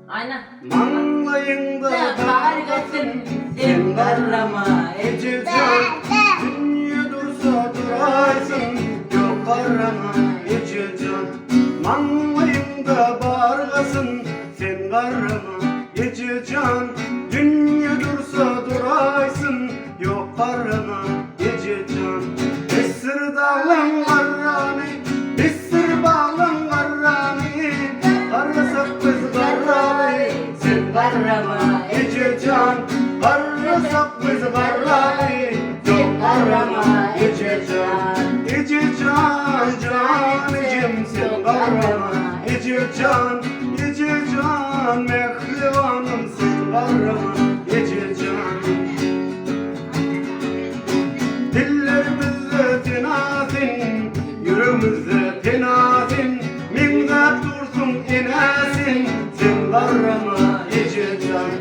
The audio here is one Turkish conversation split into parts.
Aynen. Manlayında dalgasın, sen garrama Ejejan. Dünya dursa duraysın, yok garrama Ejejan. Manlayında bargasın, sen garrama Ejejan. Dünya dursa duraysın, yok garrama Ejejan. Esir dağlan garrami, esir bağlan garrami. Karısak biz garrami, sen garrama Ejejan. Karısak biz garrami, yok garrama Ejejan. Ejejan canıcım sen garrama Ejejan. Ejejan mehribanım sen garrama Ejejan. Dillerimizde tenatin, yüreğimizde tenatin. Minnet dursun inesin, sen garrama Ejejan.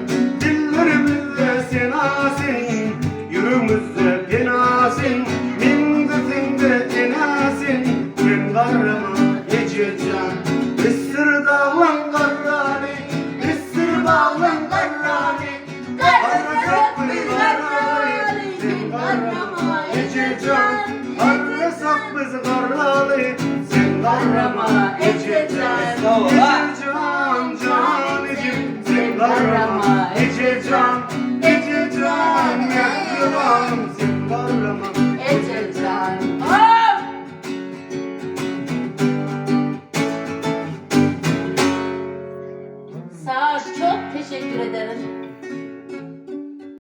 Dillerimizde senasin, yüreğimizde tenasin. Minnetinde tenasin, sen garrama Ejejan. Esir dağlan garrani, esir bağlan garrani. Karısak biz garrani, sen garrama Ejejan. Karısak biz garrani, sen garrama Ejejan. Ejejan canıcım sen garrama